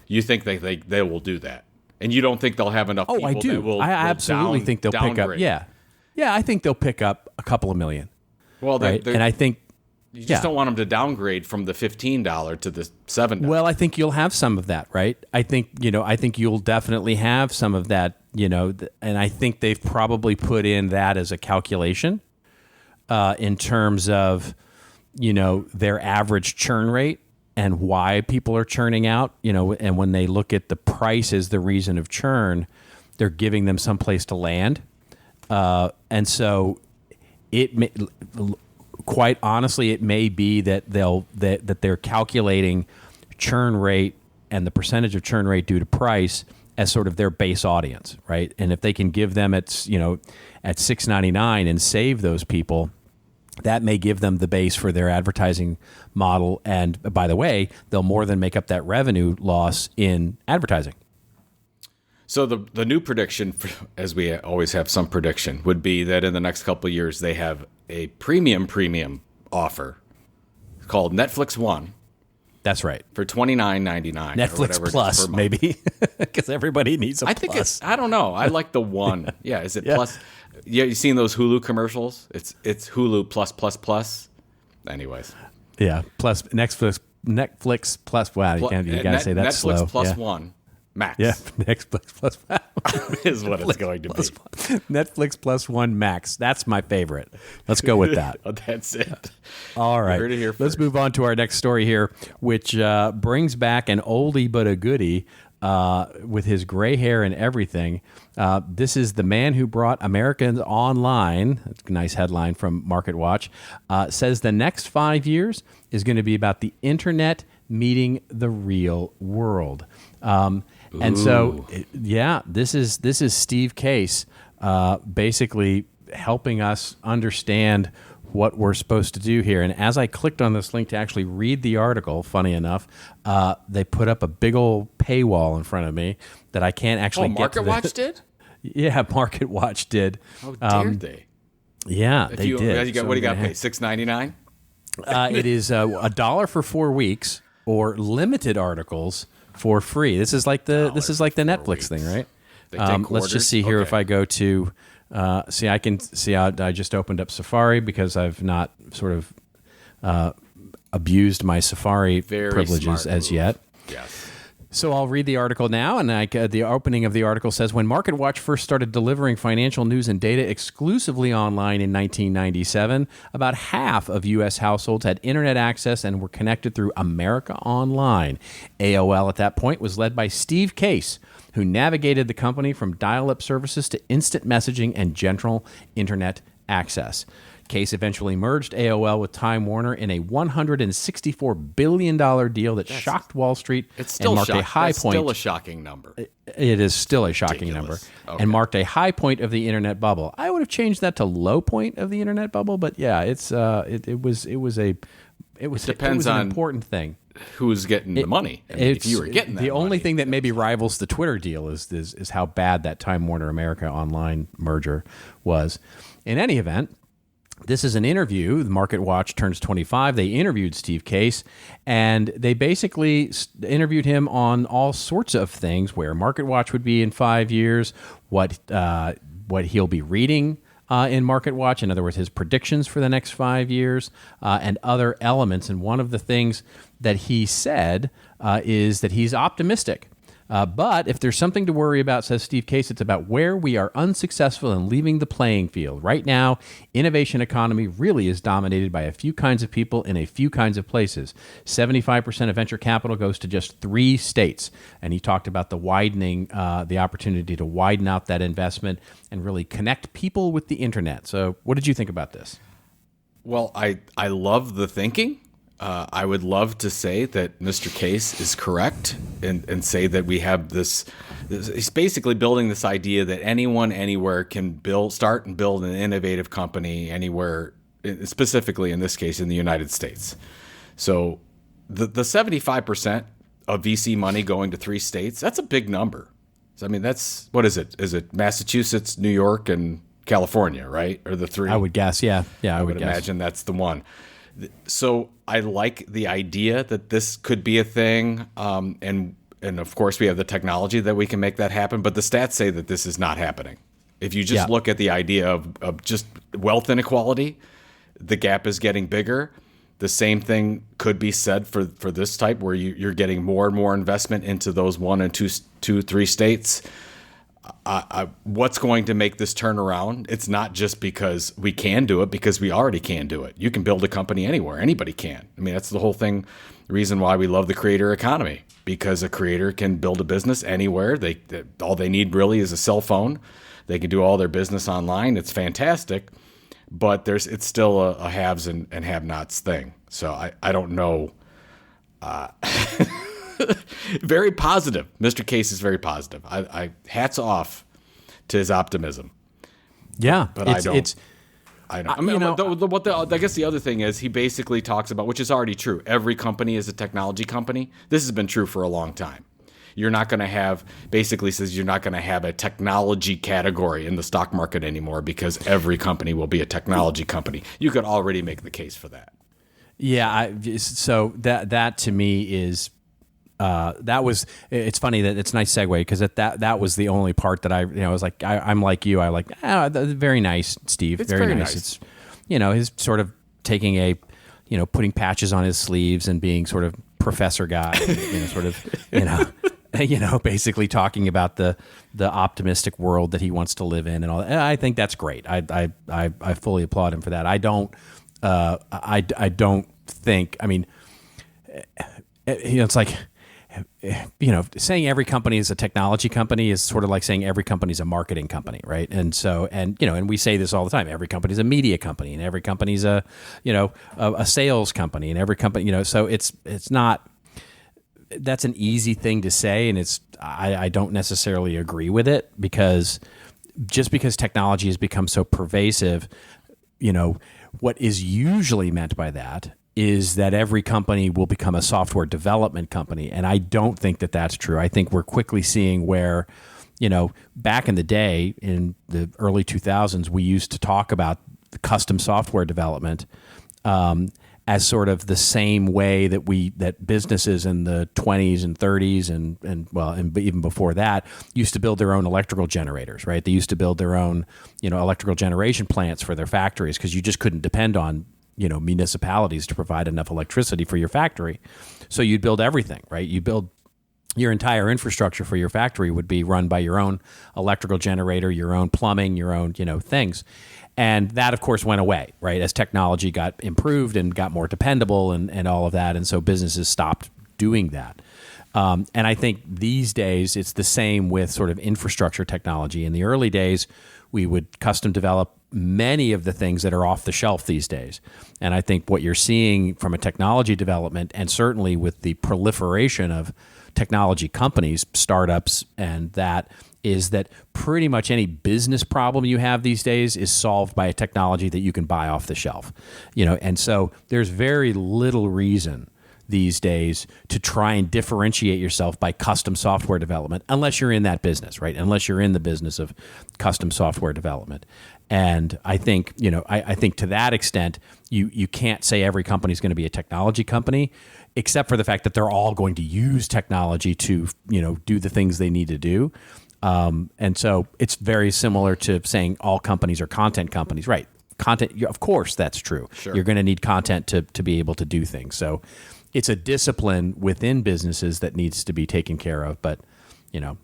You think they will do that, and you don't think they'll have enough? Oh, people I do. That will, I absolutely think they'll downgrade. pick up. Yeah. I think they'll pick up a couple of million. Well, right? And I think you just don't want them to downgrade from the $15 to the $7. Well, I think you'll have some of that, right? I think you'll definitely have some of that. And I think they've probably put in that as a calculation. In terms of, their average churn rate and why people are churning out, and when they look at the price as the reason of churn, they're giving them some place to land. And so quite honestly, it may be that they're calculating churn rate and the percentage of churn rate due to price as sort of their base audience, right? And if they can give them at $6.99 and save those people, that may give them the base for their advertising model. And by the way, they'll more than make up that revenue loss in advertising. So the new prediction, as we always have some prediction, would be that in the next couple of years they have a premium offer called Netflix One. That's right. For $29.99. Netflix Plus, maybe, because everybody needs a plus. I don't know. I like the one. Yeah, is it Plus? Yeah, you seen those Hulu commercials? It's Hulu plus. Anyways. Yeah, plus Netflix Plus. Wow, you gotta say that Netflix slow. Netflix Plus One Max. Yeah, Netflix Plus is what it's going to be. Netflix Plus One Max. That's my favorite. Let's go with that. That's it. All right. You heard it here first. Let's move on to our next story here, which brings back an oldie but a goodie with his gray hair and everything. This is the man who brought Americans online. That's a nice headline from MarketWatch. Says the next 5 years is going to be about the internet meeting the real world. And so, this is Steve Case basically helping us understand what we're supposed to do here. And as I clicked on this link to actually read the article, funny enough, they put up a big old paywall in front of me that I can't actually get to. MarketWatch did? Yeah, MarketWatch did. How dare they? Yeah, they did. What do you got to pay? $6.99? It is $1 for 4 weeks or limited articles for free. This is like the Netflix thing, right? Let's just see here if I go to I can see how I just opened up Safari because I've not sort of abused my Safari privileges as yet. Yes. So I'll read the article now, and the opening of the article says, when MarketWatch first started delivering financial news and data exclusively online in 1997, about half of U.S. households had internet access and were connected through America Online. AOL at that point was led by Steve Case, who navigated the company from dial-up services to instant messaging and general internet access. Case eventually merged AOL with Time Warner in a $164 billion deal that shocked Wall Street. It's still and marked a high point. Still a shocking number. It is still a shocking number, and marked a high point of the internet bubble. I would have changed that to low point of the internet bubble, but yeah, it was an important thing. Who's getting the money? I mean, if you were getting that the only money, thing that maybe rivals the Twitter deal is how bad that Time Warner America Online merger was. In any event, this is an interview. The Market Watch turns 25. They interviewed Steve Case, and they basically interviewed him on all sorts of things: where Market Watch would be in 5 years, what he'll be reading in Market Watch, in other words, his predictions for the next 5 years, and other elements. And one of the things that he said is that he's optimistic. But if there's something to worry about, says Steve Case, it's about where we are unsuccessful in leaving the playing field. Right now, innovation economy really is dominated by a few kinds of people in a few kinds of places. 75% of venture capital goes to just 3 states. And he talked about the widening, the opportunity to widen out that investment and really connect people with the internet. So what did you think about this? Well, I love the thinking. I would love to say that Mr. Case is correct and say that we have this. He's basically building this idea that anyone, anywhere can start and build an innovative company anywhere, specifically in this case in the United States. So the 75% of VC money going to 3 states, that's a big number. So, I mean, that's, what is it? Is it Massachusetts, New York, and California, right? Or the 3? I would guess, yeah. I would guess. Imagine that's the one. So I like the idea that this could be a thing, and of course we have the technology that we can make that happen. But the stats say that this is not happening. If you just look at the idea of just wealth inequality, the gap is getting bigger. The same thing could be said for this type, where you're getting more and more investment into those 1 and 2, 3 states. What's going to make this turn around? It's not just because we can do it, because we already can do it. You can build a company anywhere. Anybody can. I mean, that's the whole thing, the reason why we love the creator economy, because a creator can build a business anywhere. All they need really is a cell phone. They can do all their business online. It's fantastic, but it's still a haves and have-nots thing. So I don't know. Very positive. Mr. Case is very positive. I hats off to his optimism. Yeah, but I don't. I mean, I guess the other thing is he basically talks about, which is already true. Every company is a technology company. This has been true for a long time. You're not going to have, basically says you're not going to have a technology category in the stock market anymore, because every company will be a technology company. You could already make the case for that. Yeah. So that to me is. It's funny that it's a nice segue, because that was the only part that I was like, I'm like you. I like, very nice, Steve. It's very nice. It's, he's sort of taking putting patches on his sleeves and being sort of professor guy, basically talking about the optimistic world that he wants to live in and all that. And I think that's great. I fully applaud him for that. I don't think, I mean, it's like, saying every company is a technology company is sort of like saying every company is a marketing company, right? And so, and we say this all the time. Every company is a media company, and every company is a sales company, and every company, so it's not. That's an easy thing to say, and I don't necessarily agree with it, because just because technology has become so pervasive, what is usually meant by that is that every company will become a software development company. And I don't think that that's true. I think we're quickly seeing where, back in the day, in the early 2000s, we used to talk about custom software development as sort of the same way that businesses in the 20s and 30s and even before that used to build their own electrical generators, right? They used to build their own, electrical generation plants for their factories, because you just couldn't depend on municipalities to provide enough electricity for your factory. So you'd build everything, right? You build your entire infrastructure for your factory would be run by your own electrical generator, your own plumbing, your own, things. And that, of course, went away, right? As technology got improved and got more dependable and all of that. And so businesses stopped doing that. And I think these days it's the same with sort of infrastructure technology. In the early days, we would custom develop many of the things that are off the shelf these days. And I think what you're seeing from a technology development, and certainly with the proliferation of technology companies, startups, and that is that pretty much any business problem you have these days is solved by a technology that you can buy off the shelf. And so there's very little reason these days to try and differentiate yourself by custom software development, unless you're in that business, right? Unless you're in the business of custom software development. And I think, I think to that extent, you can't say every company is going to be a technology company, except for the fact that they're all going to use technology to, do the things they need to do. And so it's very similar to saying all companies are content companies, right? Content, of course, that's true. Sure. You're going to need content to be able to do things. So it's a discipline within businesses that needs to be taken care of. But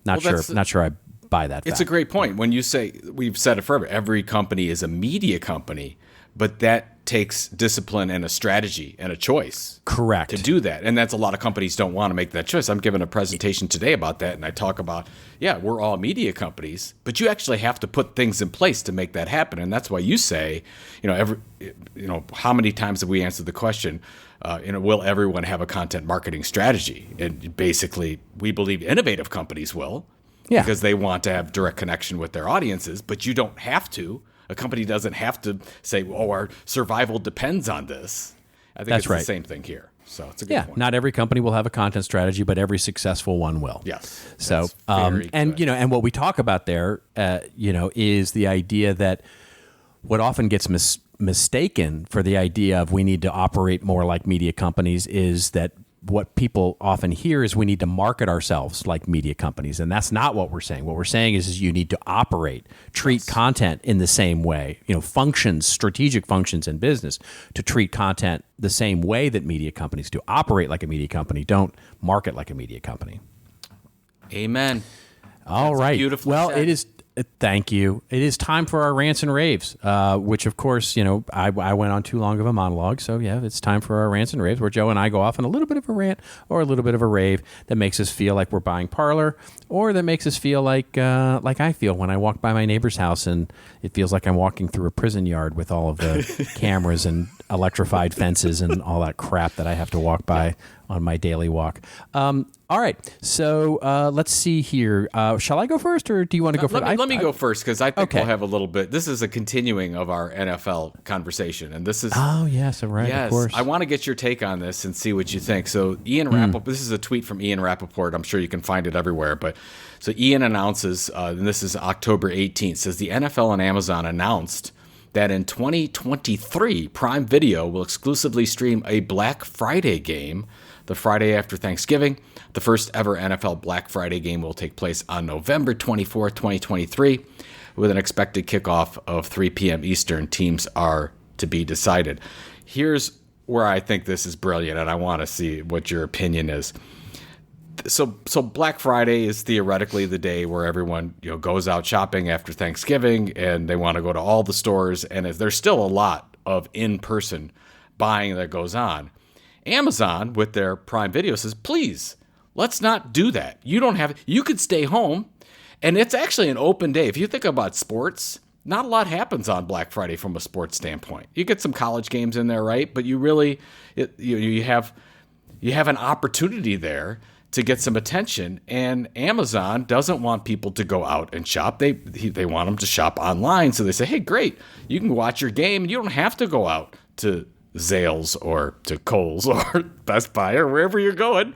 not sure I buy that. It's a great point when you say, we've said it forever, every company is a media company, but that takes discipline and a strategy and a choice. Correct. To do that. And that's a lot of companies don't want to make that choice. I'm giving a presentation today about that, and I talk about, we're all media companies, but you actually have to put things in place to make that happen. And that's why you say, how many times have we answered the question, will everyone have a content marketing strategy? And basically, we believe innovative companies will, because they want to have direct connection with their audiences, but you don't have to. A company doesn't have to say, our survival depends on this. I think it's the same thing here. So it's a good point. Not every company will have a content strategy, but every successful one will. Yes. So, and what we talk about there, is the idea that what often gets mistaken for the idea of we need to operate more like media companies is that what people often hear is we need to market ourselves like media companies. And that's not what we're saying. What we're saying is you need to treat content in the same way, strategic functions in business to treat content the same way that media companies do. Operate like a media company. Don't market like a media company. Amen. All right. Beautiful. Well, it is. Thank you. It is time for our rants and raves, which, of course, I went on too long of a monologue. So, it's time for our rants and raves where Joe and I go off on a little bit of a rant or a little bit of a rave that makes us feel like we're buying Parler, or that makes us feel like I feel when I walk by my neighbor's house and it feels like I'm walking through a prison yard with all of the cameras and electrified fences and all that crap that I have to walk by on my daily walk. All right, so let's see here. Shall I go first, or do you want to go first? Let me go first, because I think we'll have a little bit. This is a continuing of our NFL conversation, and this is. Oh yes, right. Yes, of course. I want to get your take on this and see what you think. So Ian Rappaport. This is a tweet from Ian Rappaport. I'm sure you can find it everywhere. But so Ian announces, and this is October 18th. Says the NFL and Amazon announced that in 2023, Prime Video will exclusively stream a Black Friday game the Friday after Thanksgiving. The first ever NFL Black Friday game will take place on November 24th, 2023, with an expected kickoff of 3 p.m. Eastern. Teams are to be decided. Here's where I think this is brilliant, and I want to see what your opinion is. So Black Friday is theoretically the day where everyone goes out shopping after Thanksgiving, and they want to go to all the stores, and there's still a lot of in-person buying that goes on. Amazon, with their Prime Video, says, please, let's not do that. You could stay home, and it's actually an open day. If you think about sports, not a lot happens on Black Friday from a sports standpoint. You get some college games in there, right? But you really, you have an opportunity there to get some attention, and Amazon doesn't want people to go out and shop. They want them to shop online. So they say, hey, great, you can watch your game, and you don't have to go out to Zales or to Kohl's or Best Buy or wherever you're going.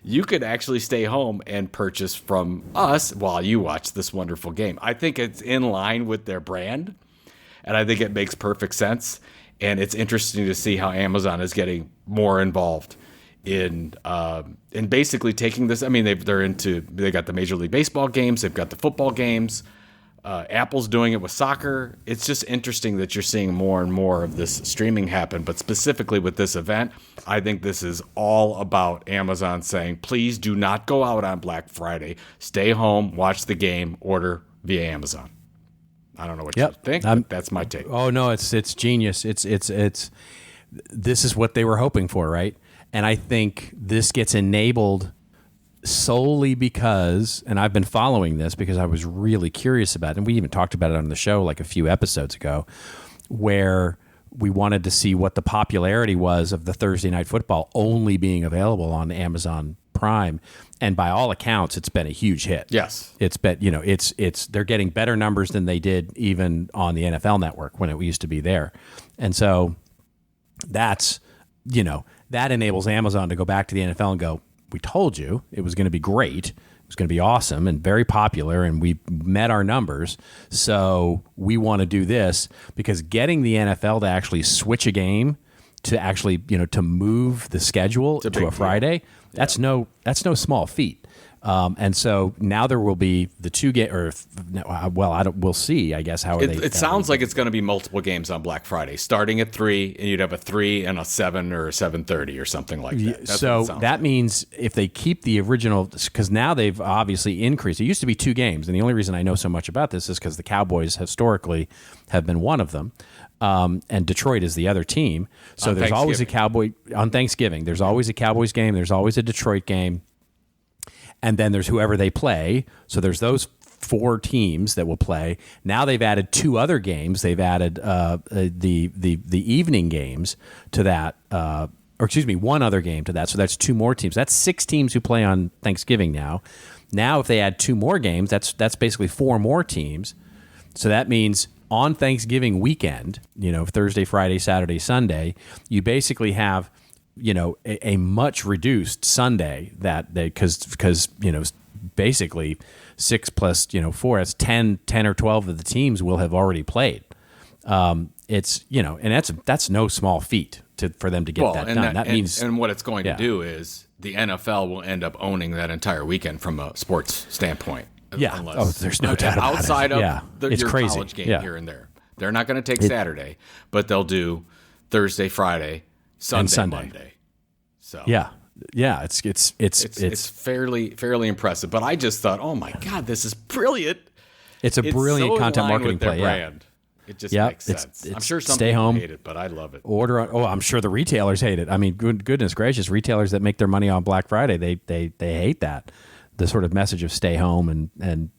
You could actually stay home and purchase from us while you watch this wonderful game. I think it's in line with their brand, and I think it makes perfect sense. And it's interesting to see how Amazon is getting more involved in basically taking this. I mean, they got the Major League Baseball games, they've got the football games. Apple's doing it with soccer. It's just interesting that you're seeing more and more of this streaming happen. But specifically with this event, I think this is all about Amazon saying, please do not go out on Black Friday. Stay home, watch the game, order via Amazon. I don't know what you think, but that's my take. Oh no, it's genius. It's this is what they were hoping for, right? And I think this gets enabled solely because, and I've been following this because I was really curious about it, and we even talked about it on the show like a few episodes ago, where we wanted to see what the popularity was of the Thursday Night Football only being available on Amazon Prime, and by all accounts, it's been a huge hit. Yes, it's been, it's they're getting better numbers than they did even on the NFL Network when it used to be there, and so that's, that enables Amazon to go back to the NFL and go, we told you it was going to be great. It was going to be awesome and very popular, and we met our numbers. So we want to do this, because getting the NFL to actually switch a game, to actually, to move the schedule to a Friday, that's no small feat. And so now there will be the two game, we'll see, I guess, how it sounds like it's going to be multiple games on Black Friday, starting at 3, and you'd have a 3 and a 7 or a 7:30 or something like that. So that means if they keep the original, because now they've obviously increased. It used to be 2 games, and the only reason I know so much about this is because the Cowboys historically have been one of them. And Detroit is the other team. So there's always a Cowboy on Thanksgiving. There's always a Cowboys game. There's always a Detroit game. And then there's whoever they play. So there's those 4 teams that will play. Now they've added 2 other games. They've added the evening games to that, or excuse me, 1 other game to that. So that's 2 more teams. That's 6 teams who play on Thanksgiving now. Now if they add 2 more games, that's basically 4 more teams. So that means on Thanksgiving weekend, Thursday, Friday, Saturday, Sunday, you basically have, a much reduced Sunday because basically 6 plus 4, that's 10 or 12 of the teams will have already played. It's and that's no small feat for them to get that done. That means, and what it's going to do is the NFL will end up owning that entire weekend from a sports standpoint. Yeah. Unless, there's no doubt about it. Outside of it's your crazy. college game here and there. They're not going to take Saturday, but they'll do Thursday, Friday, Sunday, Monday. So yeah, it's fairly impressive. But I just thought, oh my God, this is brilliant. It's a brilliant content marketing play. Brand. It just makes sense. I'm sure some people hate it, but I love it. I'm sure the retailers hate it. I mean, goodness gracious, retailers that make their money on Black Friday, they hate that. The sort of message of stay home and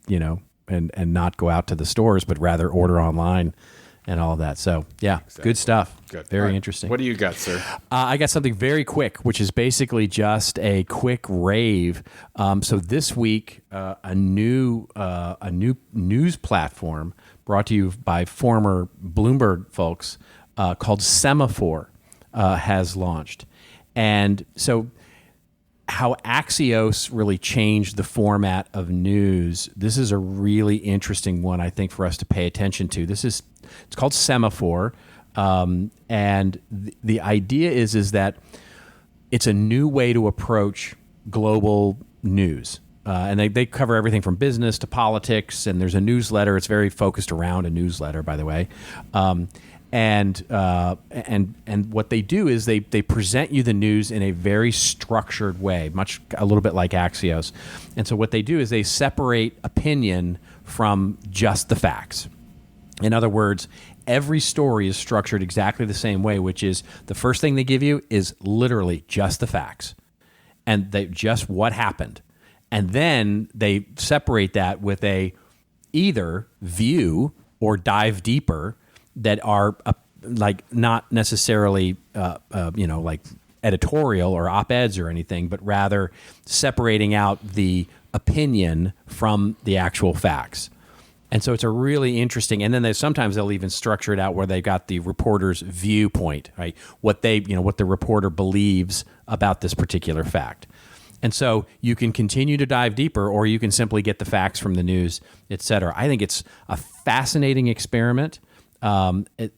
not go out to the stores, but rather order online and all of that. So exactly. Good stuff. Good. Very interesting. What do you got, sir? I got something very quick, which is basically just a quick rave. So this week, a new news platform brought to you by former Bloomberg folks called Semaphore has launched, and so. How Axios really changed the format of news. This is a really interesting one, I think, for us to pay attention to. It's called Semaphore, and the idea is that it's a new way to approach global news. And they cover everything from business to politics, and there's a newsletter. It's very focused around a newsletter, by the way. And what they do is they present you the news in a very structured way, a little bit like Axios. And so what they do is they separate opinion from just the facts. In other words, every story is structured exactly the same way, which is the first thing they give you is literally just the facts and just what happened. And then they separate that with a either view or dive deeper that are like not necessarily like editorial or op-eds or anything, but rather separating out the opinion from the actual facts. And so it's a really interesting, and then sometimes they'll even structure it out where they've got the reporter's viewpoint, right? What the reporter believes about this particular fact. And so you can continue to dive deeper, or you can simply get the facts from the news, et cetera. I think it's a fascinating experiment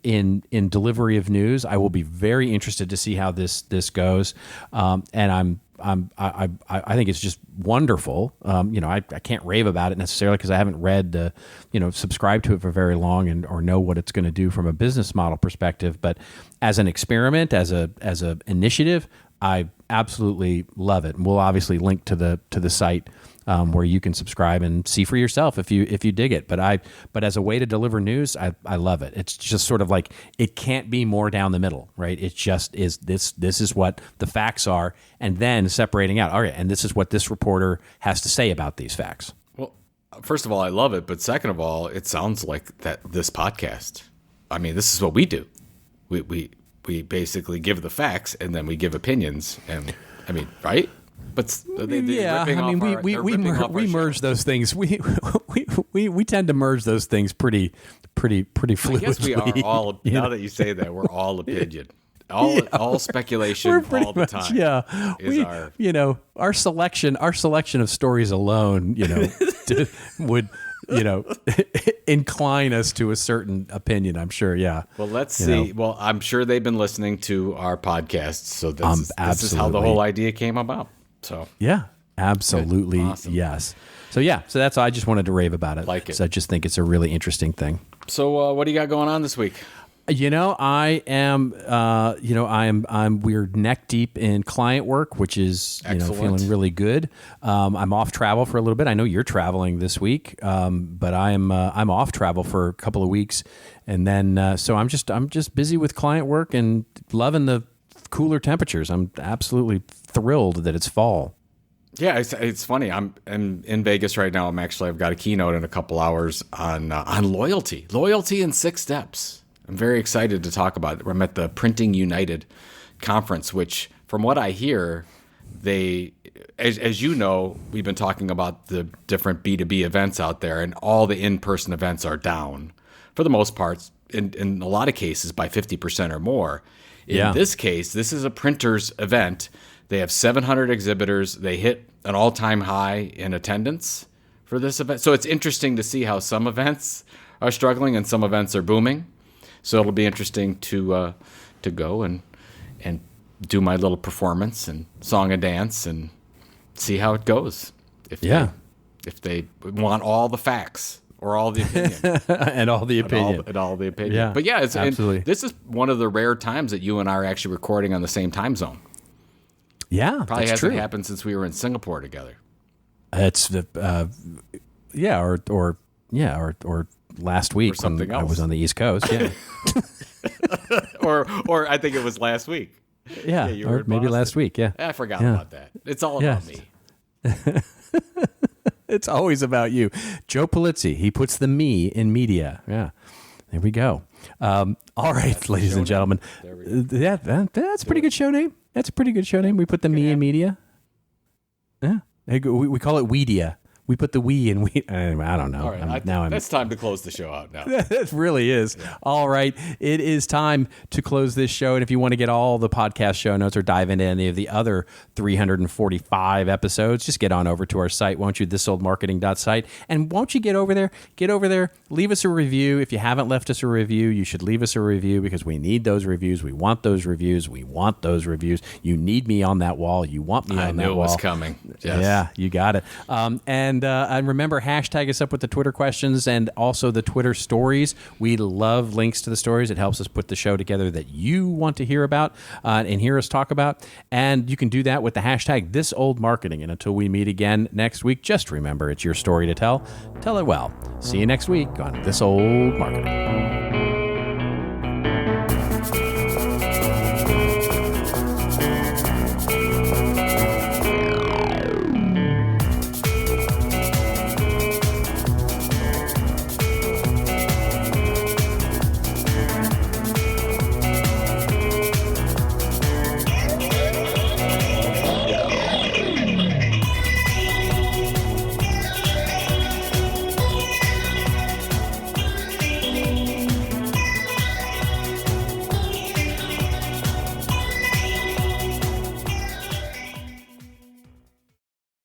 in delivery of news. I will be very interested to see how this goes, and I think it's just wonderful. I can't rave about it necessarily because I haven't read subscribed to it for very long or know what it's going to do from a business model perspective. But as an experiment, as a initiative, I absolutely love it. And we'll obviously link to the site where you can subscribe and see for yourself if you dig it. But as a way to deliver news, I love it. It's just sort of like it can't be more down the middle, right? It just is this is what the facts are, and then separating out. All right, and this is what this reporter has to say about these facts. Well, first of all, I love it, but second of all, it sounds like this podcast. I mean, this is what we do. We basically give the facts and then we give opinions, and I mean, right? But we merge those things. We tend to merge those things pretty fluidly. I guess we are all. Now that you say that, we're all opinion, all speculation, all the time. Yeah, our selection of stories alone, would incline us to a certain opinion, I'm sure. Yeah. Well, let's see. Well, I'm sure they've been listening to our podcasts, so this is how the whole idea came about. So yeah, absolutely. Awesome. Yes. So that's I just wanted to rave about it. Like it. So I just think it's a really interesting thing. So what do you got going on this week? I am. We're neck deep in client work, which is feeling really good. I'm off travel for a little bit. I know you're traveling this week, but I'm off travel for a couple of weeks, and then so I'm just busy with client work and loving the cooler temperatures. I'm absolutely thrilled that it's fall. Yeah, it's funny. I'm in Vegas right now. I've got a keynote in a couple hours on loyalty in 6 steps. I'm very excited to talk about it. I'm at the Printing United conference, which, from what I hear, as you know, we've been talking about the different B2B events out there, and all the in-person events are down for the most part, in a lot of cases by 50% or more. In this case, this is a printers event. They have 700 exhibitors. They hit an all-time high in attendance for this event. So it's interesting to see how some events are struggling and some events are booming. So it'll be interesting to go and do my little performance and song and dance and see how it goes. If they want all the facts or all the opinion and all the opinion and all the opinion. Yeah, but yeah, absolutely. This is one of the rare times that you and I are actually recording on the same time zone. Yeah, probably that's hasn't true. happened since we were in Singapore together. It's or last week when I was on the East Coast. Yeah. or I think it was last week. Yeah, you were or maybe last week. Yeah, I forgot about that. It's all about me. It's always about you, Joe Polizzi. He puts the me in media. Yeah, there we go. All right, ladies and gentlemen. Yeah, that's a pretty good show name. That's a pretty good show name. We put the me in media. Yeah, we call it Weedia. We put the we in we. I don't know. All right, that's time to close the show out now. It really is. Yeah. All right. It is time to close this show. And if you want to get all the podcast show notes or dive into any of the other 345 episodes, just get on over to our site, won't you? thisoldmarketing.site. And won't you get over there, leave us a review. If you haven't left us a review, you should leave us a review because we need those reviews. We want those reviews. You need me on that wall. You want me on that wall. I knew it was coming. Yes. Yeah, you got it. And remember, hashtag us up with the Twitter questions and also the Twitter stories. We love links to the stories. It helps us put the show together that you want to hear about and hear us talk about. And you can do that with the hashtag #ThisOldMarketing. And until we meet again next week, just remember, it's your story to tell. Tell it well. See you next week on This Old Marketing.